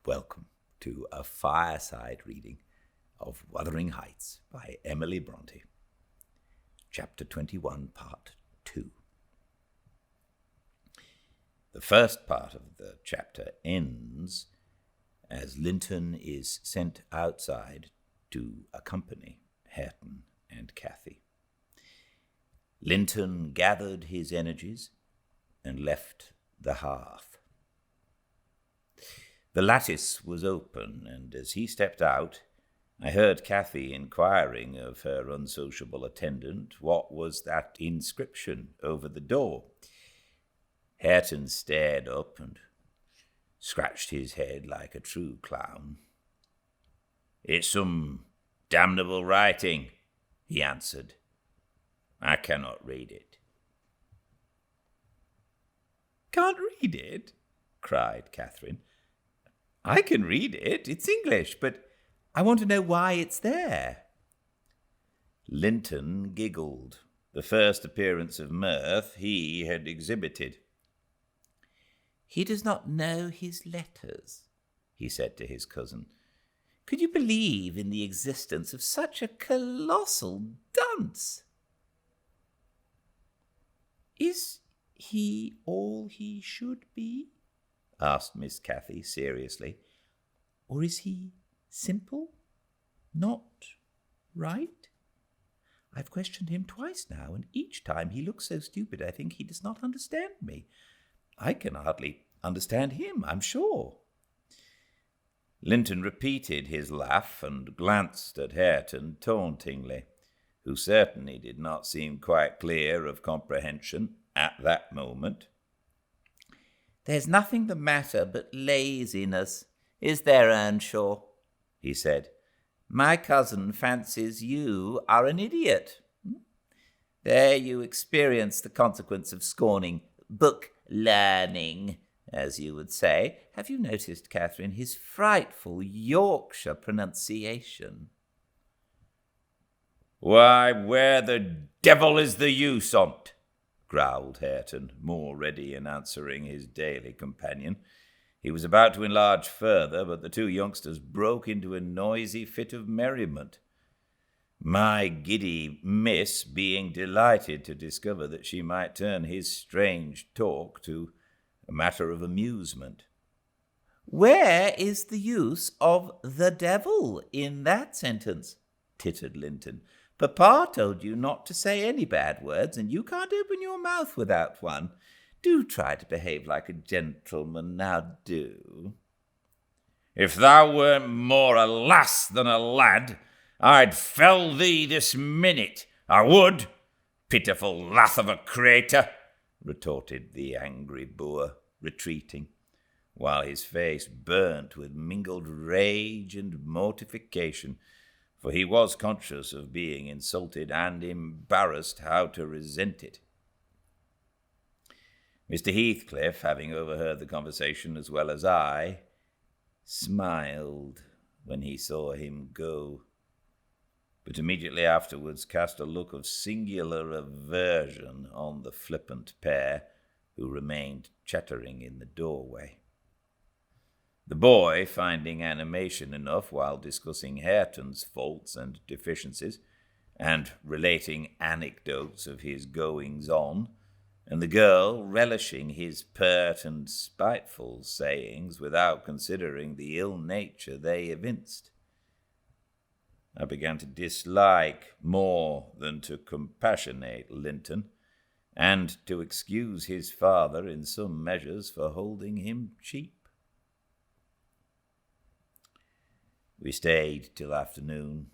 Welcome to a fireside reading of Wuthering Heights by Emily Brontë, Chapter 21, Part 2. The first part of the chapter ends as Linton is sent outside to accompany Hareton and Cathy. Linton gathered his energies and left the hearth. The lattice was open, and as he stepped out, I heard Cathy inquiring of her unsociable attendant what was that inscription over the door. Hareton stared up and scratched his head like a true clown. "It's some damnable writing," he answered. "I cannot read it." "Can't read it?" cried Catherine. "I can read it. It's English, but I want to know why it's there." Linton giggled, the first appearance of mirth he had exhibited. "He does not know his letters," he said to his cousin. "Could you believe in the existence of such a colossal dunce?" "Is he all he should be?" asked Miss Cathy seriously. "Or is he simple? Not right? I've questioned him twice now, and each time he looks so stupid I think he does not understand me. I can hardly understand him, I'm sure." Linton repeated his laugh and glanced at Hareton tauntingly, who certainly did not seem quite clear of comprehension at that moment. "There's nothing the matter but laziness, is there, Earnshaw?" he said. "My cousin fancies you are an idiot. There you experience the consequence of scorning book learning, as you would say. Have you noticed, Catherine, his frightful Yorkshire pronunciation?" "Why, where the devil is the use on't?" growled Hareton, more ready in answering his daily companion. He was about to enlarge further, but the two youngsters broke into a noisy fit of merriment, my giddy miss being delighted to discover that she might turn his strange talk to a matter of amusement. "Where is the use of the devil in that sentence?" tittered Linton. "Papa told you not to say any bad words, and you can't open your mouth without one. Do try to behave like a gentleman, now do." "If thou weren't more a lass than a lad, I'd fell thee this minute, I would, pitiful lath of a crater," retorted the angry boor, retreating, while his face burnt with mingled rage and mortification, for he was conscious of being insulted and embarrassed how to resent it. Mr. Heathcliff, having overheard the conversation as well as I, smiled when he saw him go, but immediately afterwards cast a look of singular aversion on the flippant pair who remained chattering in the doorway. The boy, finding animation enough while discussing Hareton's faults and deficiencies, and relating anecdotes of his goings-on, and the girl relishing his pert and spiteful sayings without considering the ill nature they evinced, I began to dislike more than to compassionate Linton, and to excuse his father in some measures for holding him cheap. We stayed till afternoon.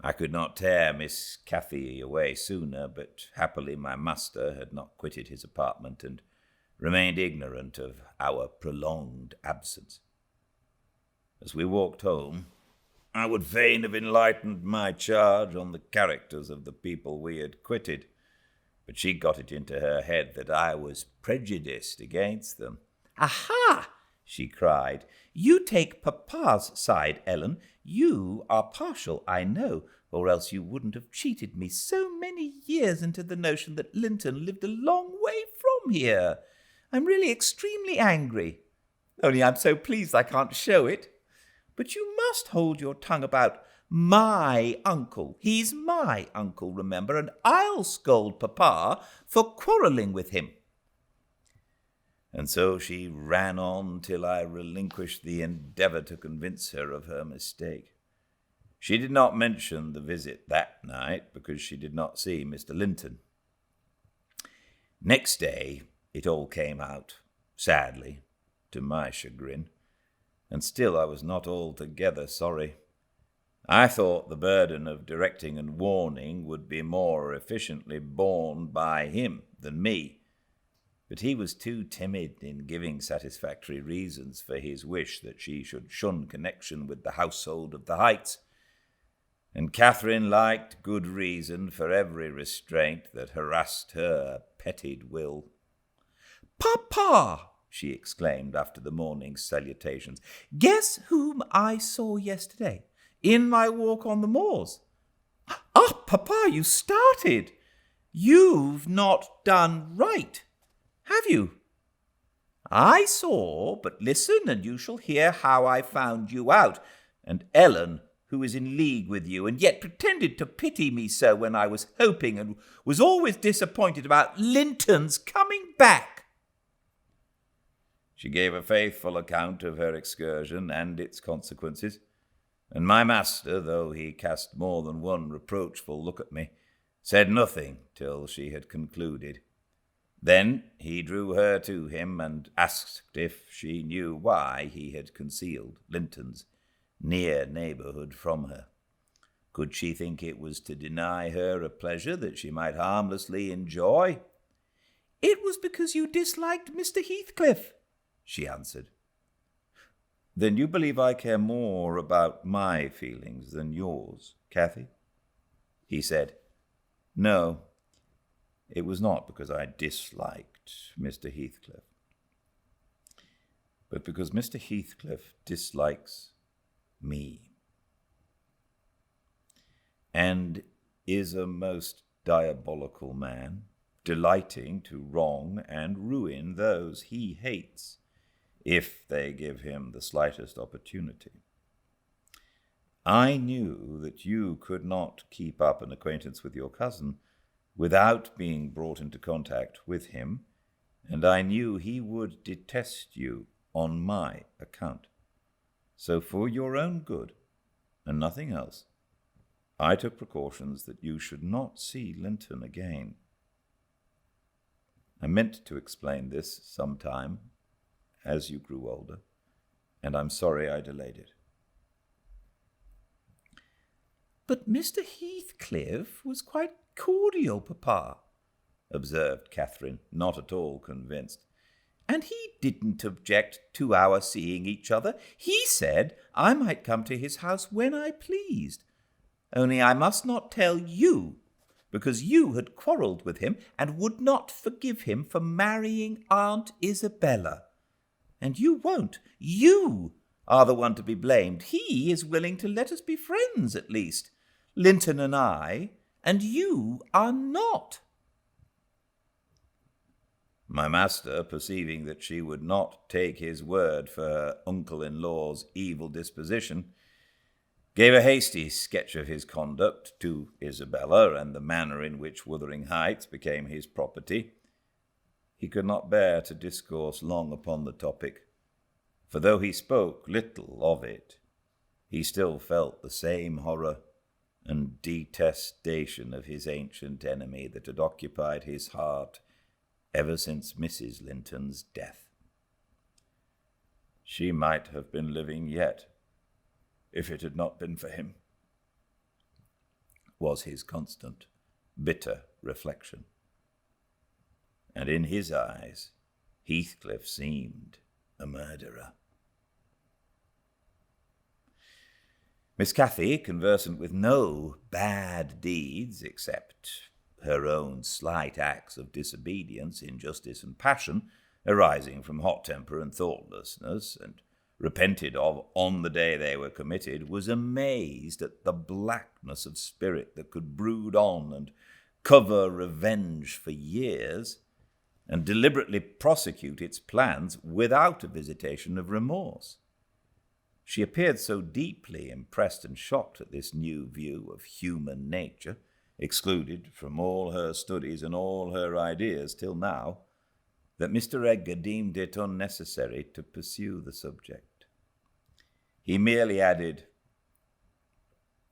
I could not tear Miss Cathy away sooner, but happily my master had not quitted his apartment and remained ignorant of our prolonged absence. As we walked home, I would fain have enlightened my charge on the characters of the people we had quitted, but she got it into her head that I was prejudiced against them. "Aha!" she cried. "You take papa's side, Ellen. You are partial, I know, or else you wouldn't have cheated me so many years into the notion that Linton lived a long way from here. I'm really extremely angry. Only I'm so pleased I can't show it. But you must hold your tongue about my uncle. He's my uncle, remember, and I'll scold Papa for quarrelling with him." And so she ran on till I relinquished the endeavour to convince her of her mistake. She did not mention the visit that night because she did not see Mr. Linton. Next day it all came out, sadly, to my chagrin, and still I was not altogether sorry. I thought the burden of directing and warning would be more efficiently borne by him than me, but he was too timid in giving satisfactory reasons for his wish that she should shun connection with the household of the Heights, and Catherine liked good reason for every restraint that harassed her petted will. "Papa!" she exclaimed after the morning's salutations. "Guess whom I saw yesterday in my walk on the moors?" "Ah, Papa, you started! You've not done right, have you?" "I saw, but listen and you shall hear how I found you out, and Ellen, who is in league with you, and yet pretended to pity me so when I was hoping and was always disappointed about Linton's coming back." She gave a faithful account of her excursion and its consequences, and my master, though he cast more than one reproachful look at me, said nothing till she had concluded. Then he drew her to him and asked if she knew why he had concealed Linton's near neighbourhood from her. Could she think it was to deny her a pleasure that she might harmlessly enjoy? "It was because you disliked Mr. Heathcliff," she answered. "Then you believe I care more about my feelings than yours, Cathy?" He said, "No, it was not because I disliked Mr. Heathcliff, but because Mr. Heathcliff dislikes me, and is a most diabolical man, delighting to wrong and ruin those he hates, if they give him the slightest opportunity. I knew that you could not keep up an acquaintance with your cousin without being brought into contact with him, and I knew he would detest you on my account. So for your own good, and nothing else, I took precautions that you should not see Linton again." I meant to explain this sometime as you grew older, and I'm sorry I delayed it. "But Mr. Heathcliff was quite cordial, Papa," observed Catherine, not at all convinced. "And he didn't object to our seeing each other. He said I might come to his house when I pleased. Only I must not tell you, because you had quarrelled with him and would not forgive him for marrying Aunt Isabella. And you won't. You are the one to be blamed. He is willing to let us be friends, at least, Linton and I, and you are not." My master, perceiving that she would not take his word for her uncle-in-law's evil disposition, gave a hasty sketch of his conduct to Isabella and the manner in which Wuthering Heights became his property. He could not bear to discourse long upon the topic, for though he spoke little of it, he still felt the same horror and detestation of his ancient enemy that had occupied his heart ever since Mrs. Linton's death. She might have been living yet, if it had not been for him, was his constant, bitter reflection. And in his eyes, Heathcliff seemed a murderer. Miss Cathy, conversant with no bad deeds except her own slight acts of disobedience, injustice, and passion, arising from hot temper and thoughtlessness, and repented of on the day they were committed, was amazed at the blackness of spirit that could brood on and cover revenge for years, and deliberately prosecute its plans without a visitation of remorse. She appeared so deeply impressed and shocked at this new view of human nature, excluded from all her studies and all her ideas till now, that Mr. Edgar deemed it unnecessary to pursue the subject. He merely added,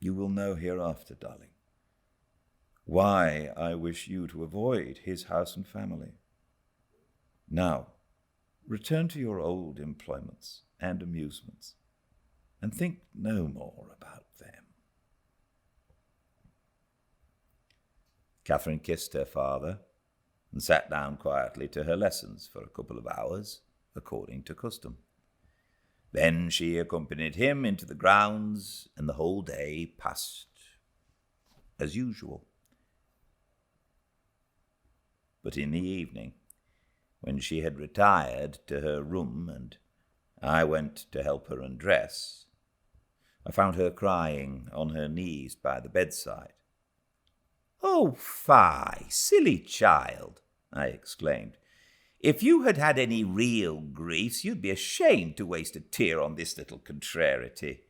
"You will know hereafter, darling, why I wish you to avoid his house and family. Now, return to your old employments and amusements, and think no more about them." Catherine kissed her father and sat down quietly to her lessons for a couple of hours, according to custom. Then she accompanied him into the grounds, and the whole day passed as usual. But in the evening, when she had retired to her room and I went to help her undress, I found her crying on her knees by the bedside. "Oh, fie, silly child," I exclaimed. "If you had had any real griefs, you'd be ashamed to waste a tear on this little contrariety.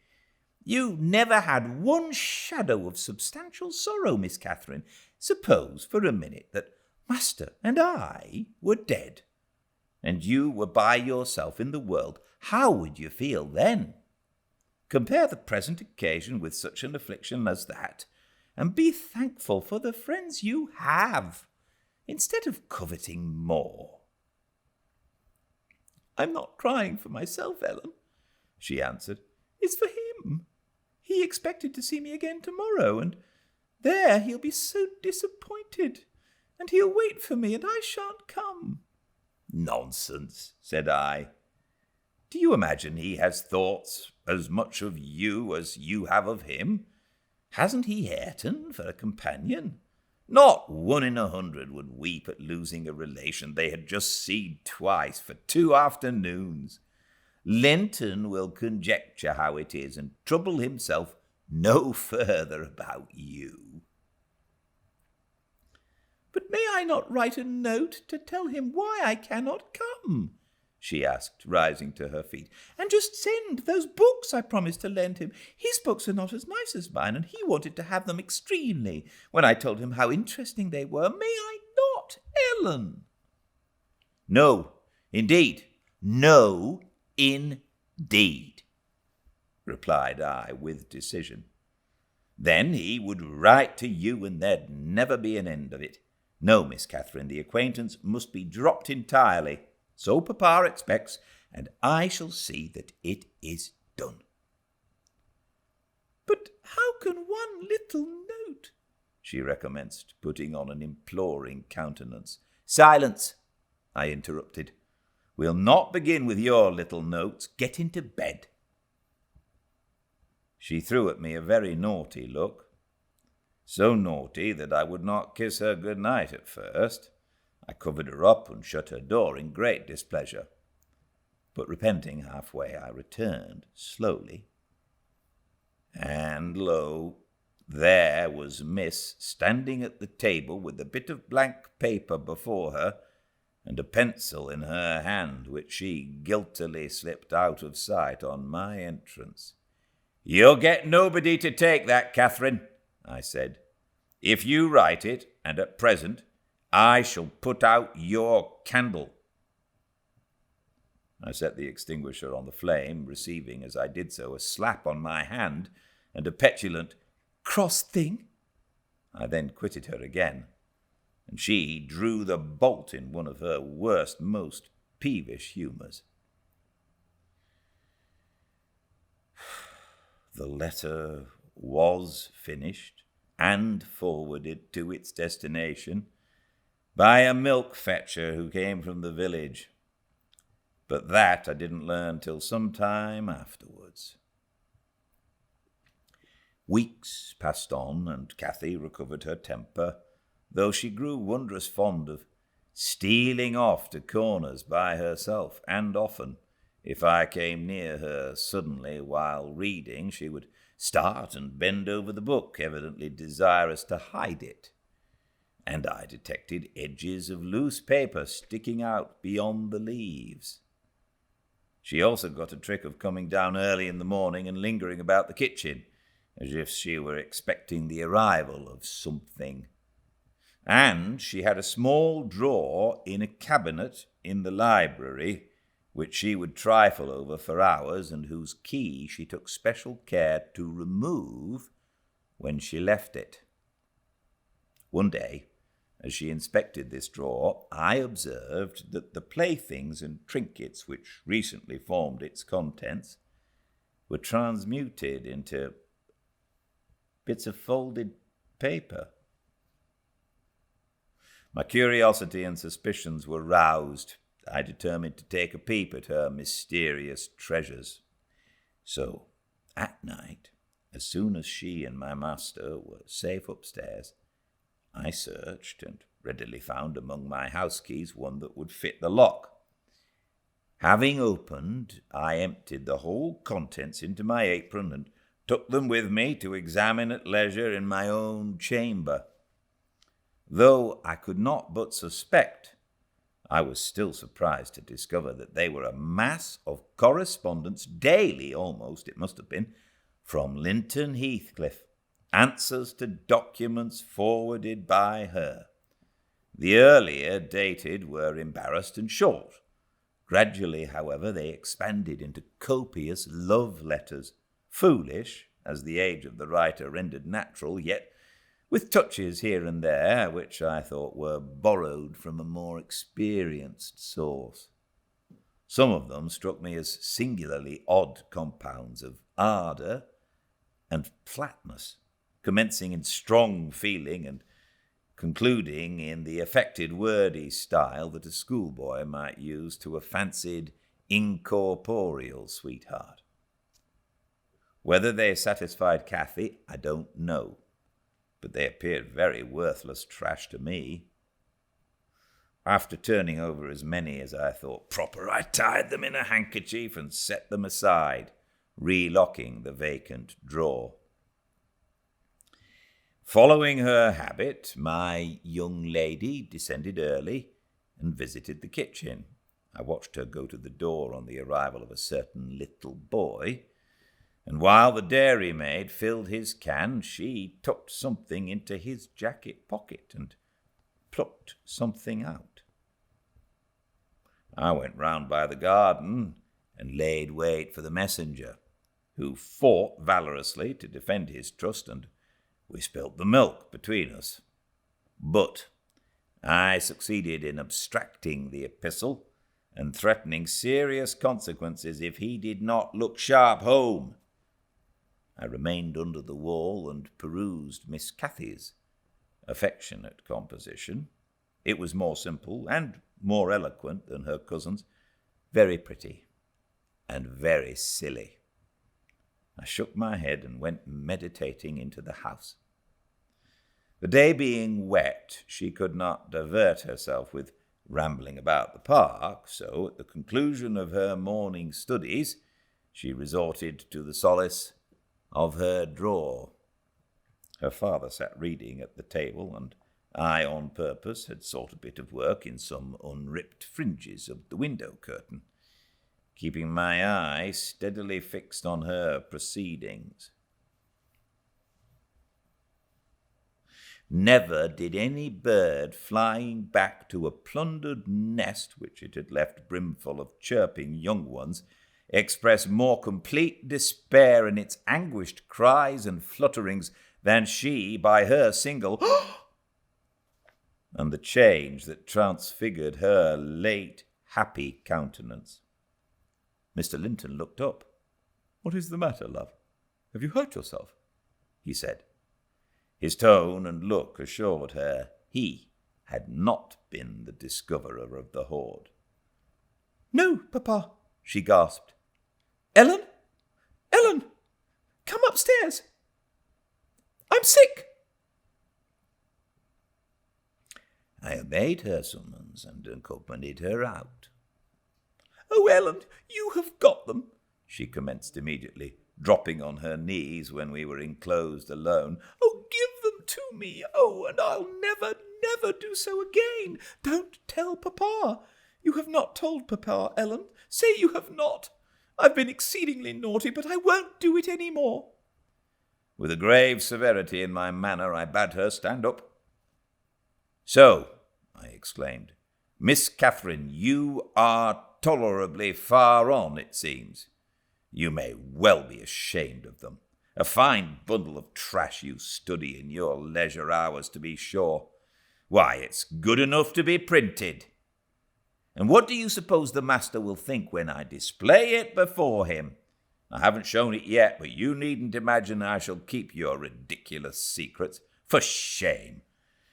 You never had one shadow of substantial sorrow, Miss Catherine. Suppose for a minute that Master and I were dead, and you were by yourself in the world. How would you feel then? Compare the present occasion with such an affliction as that, and be thankful for the friends you have, instead of coveting more." "I'm not crying for myself, Ellen," she answered. "It's for him. He expected to see me again tomorrow, and there he'll be so disappointed, and he'll wait for me, and I shan't come." "Nonsense," said I. "Do you imagine he has thoughts as much of you as you have of him? Hasn't he Hareton for a companion? Not 1 in 100 would weep at losing a relation they had just seen twice for 2 afternoons. Linton will conjecture how it is and trouble himself no further about you." "But may I not write a note to tell him why I cannot come?" she asked, rising to her feet. "And just send those books I promised to lend him. His books are not as nice as mine, and he wanted to have them extremely when I told him how interesting they were. May I not, Ellen?" "No, indeed. No, indeed," replied I with decision. "Then he would write to you, and there'd never be an end of it. No, Miss Catherine, the acquaintance must be dropped entirely. So Papa expects, and I shall see that it is done." "But how can one little note—" she recommenced, putting on an imploring countenance. "Silence," I interrupted. "We'll not begin with your little notes. Get into bed." She threw at me a very naughty look, so naughty that I would not kiss her good night at first. I covered her up and shut her door in great displeasure. But repenting halfway, I returned slowly. And lo, there was Miss standing at the table with a bit of blank paper before her and a pencil in her hand, which she guiltily slipped out of sight on my entrance. "You'll get nobody to take that, Catherine," I said. "If you write it, and at present, I shall put out your candle." I set the extinguisher on the flame, receiving as I did so a slap on my hand and a petulant "cross thing." I then quitted her again, and she drew the bolt in one of her worst, most peevish humours. The letter was finished and forwarded to its destination by a milk fetcher who came from the village. But that I didn't learn till some time afterwards. Weeks passed on, and Cathy recovered her temper, though she grew wondrous fond of stealing off to corners by herself, and often, if I came near her suddenly while reading, she would start and bend over the book, evidently desirous to hide it. and I detected edges of loose paper sticking out beyond the leaves. She also got a trick of coming down early in the morning and lingering about the kitchen, as if she were expecting the arrival of something. And she had a small drawer in a cabinet in the library, which she would trifle over for hours and whose key she took special care to remove when she left it. One day, as she inspected this drawer, I observed that the playthings and trinkets which recently formed its contents were transmuted into bits of folded paper. My curiosity and suspicions were roused. I determined to take a peep at her mysterious treasures. So, at night, as soon as she and my master were safe upstairs, I searched and readily found among my house keys one that would fit the lock. Having opened, I emptied the whole contents into my apron and took them with me to examine at leisure in my own chamber. Though I could not but suspect, I was still surprised to discover that they were a mass of correspondence, daily almost, it must have been, from Linton Heathcliff, answers to documents forwarded by her. The earlier dated were embarrassed and short. Gradually, however, they expanded into copious love letters, foolish, as the age of the writer rendered natural, yet with touches here and there which I thought were borrowed from a more experienced source. Some of them struck me as singularly odd compounds of ardour and flatness, commencing in strong feeling and concluding in the affected wordy style that a schoolboy might use to a fancied incorporeal sweetheart. Whether they satisfied Cathy, I don't know, but they appeared very worthless trash to me. After turning over as many as I thought proper, I tied them in a handkerchief and set them aside, relocking the vacant drawer. Following her habit, my young lady descended early and visited the kitchen. I watched her go to the door on the arrival of a certain little boy, and while the dairymaid filled his can, she tucked something into his jacket pocket and plucked something out. I went round by the garden and laid wait for the messenger, who fought valorously to defend his trust, and we spilt the milk between us. But I succeeded in abstracting the epistle and threatening serious consequences if he did not look sharp home. I remained under the wall and perused Miss Cathy's affectionate composition. It was more simple and more eloquent than her cousin's, very pretty and very silly. I shook my head and went meditating into the house. The day being wet, she could not divert herself with rambling about the park, so at the conclusion of her morning studies, she resorted to the solace of her drawer. Her father sat reading at the table, and I, on purpose, had sought a bit of work in some unripped fringes of the window curtain, keeping my eye steadily fixed on her proceedings. Never did any bird flying back to a plundered nest which it had left brimful of chirping young ones express more complete despair in its anguished cries and flutterings than she by her single and the change that transfigured her late happy countenance. Mr. Linton looked up. "What is the matter, love? Have you hurt yourself?" he said. His tone and look assured her he had not been the discoverer of the hoard. "No, Papa," she gasped. "Ellen? Ellen! Come upstairs! I'm sick!" I obeyed her summons and accompanied her out. "Oh, Ellen, you have got them," she commenced immediately, dropping on her knees when we were enclosed alone. "Oh, give them to me. Oh, and I'll never, never do so again. Don't tell Papa. You have not told Papa, Ellen. Say you have not. I've been exceedingly naughty, but I won't do it any more. With a grave severity in my manner, I bade her stand up. So, I exclaimed, Miss Catherine, you are tolerably far on, it seems. You may well be ashamed of them. A fine bundle of trash you study in your leisure hours, to be sure. Why, it's good enough to be printed. And what do you suppose the master will think when I display it before him? I haven't shown it yet, but you needn't imagine I shall keep your ridiculous secrets. For shame!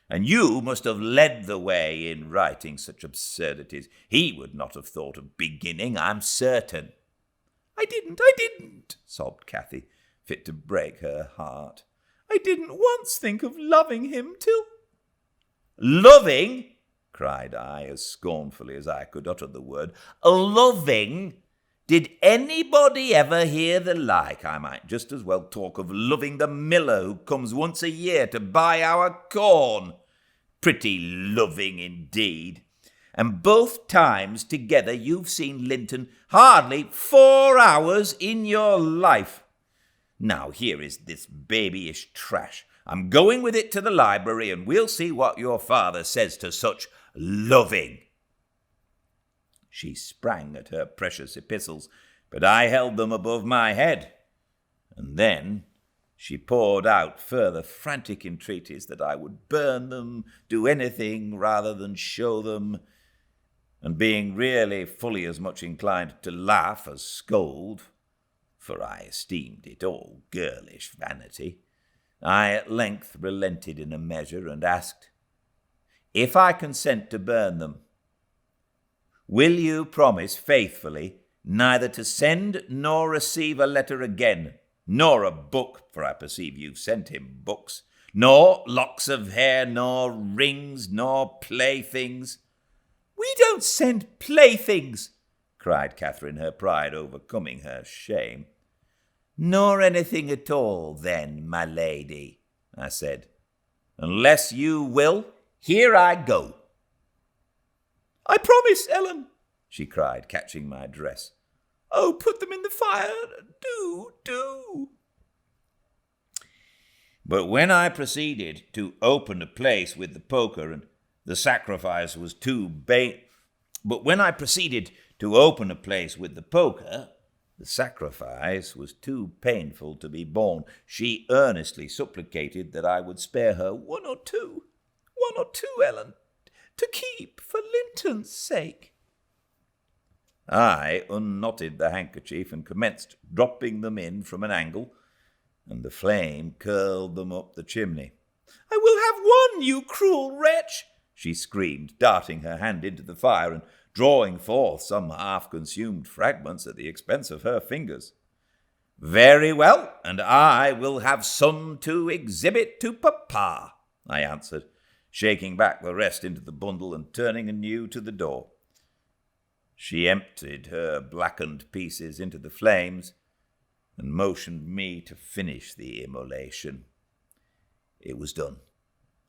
And you must have led the way in writing such absurdities. He would not have thought of beginning, I'm certain. I didn't, sobbed Cathy, fit to break her heart. I didn't once think of loving him till... Loving? Cried I, as scornfully as I could utter the word. Loving? Did anybody ever hear the like? I might just as well talk of loving the miller who comes once a year to buy our corn. Pretty loving indeed. And both times together you've seen Linton hardly 4 hours in your life. Now here is this babyish trash. I'm going with it to the library, and we'll see what your father says to such loving. She sprang at her precious epistles, but I held them above my head. And then she poured out further frantic entreaties that I would burn them, do anything rather than show them. And being really fully as much inclined to laugh as scold, for I esteemed it all girlish vanity, I at length relented in a measure and asked, If I consent to burn them, will you promise faithfully neither to send nor receive a letter again, nor a book, for I perceive you've sent him books, nor locks of hair, nor rings, nor playthings? We don't send playthings, cried Catherine, her pride overcoming her shame. Nor anything at all, then, my lady, I said. Unless you will, here I go. I promise, Ellen, she cried, catching my dress. Oh, put them in the fire, do. But when I proceeded to open the place with the poker, and the sacrifice was too the sacrifice was too painful to be borne. She earnestly supplicated that I would spare her one or two, Ellen, to keep for Linton's sake. I unknotted the handkerchief and commenced dropping them in from an angle, and the flame curled them up the chimney. I will have one, you cruel wretch, she screamed, darting her hand into the fire and drawing forth some half-consumed fragments at the expense of her fingers. Very well, and I will have some to exhibit to Papa, I answered, shaking back the rest into the bundle and turning anew to the door. She emptied her blackened pieces into the flames and motioned me to finish the immolation. It was done.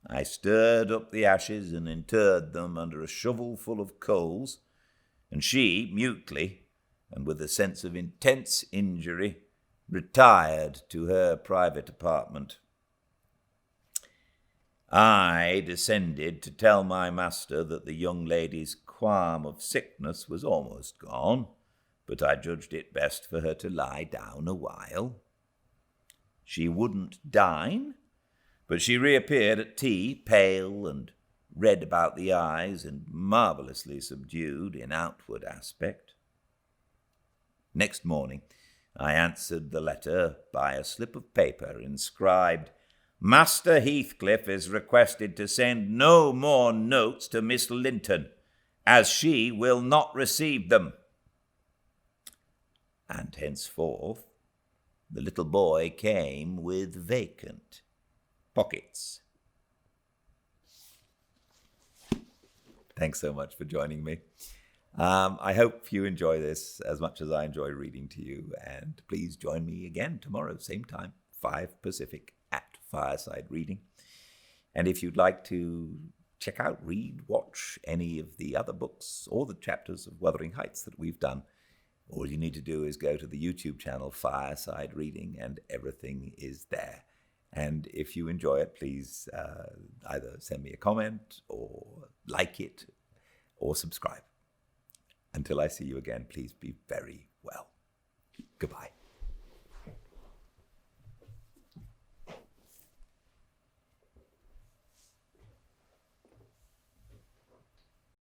I stirred up the ashes and interred them under a shovelful of coals, and she, mutely, and with a sense of intense injury, retired to her private apartment. I descended to tell my master that the young lady's qualm of sickness was almost gone, but I judged it best for her to lie down a while. She wouldn't dine, but she reappeared at tea, pale and red about the eyes and marvellously subdued in outward aspect. Next morning I answered the letter by a slip of paper inscribed, Master Heathcliff is requested to send no more notes to Miss Linton, as she will not receive them. And henceforth the little boy came with vacant pockets. Thanks so much for joining me. I hope you enjoy this as much as I enjoy reading to you, and please join me again tomorrow, same time, 5 Pacific, at Fireside Reading. And if you'd like to check out, read, watch any of the other books or the chapters of Wuthering Heights that we've done, all you need to do is go to the YouTube channel Fireside Reading, and everything is there. And if you enjoy it, please either send me a comment or like it or subscribe. Until I see you again, please be very well. Goodbye.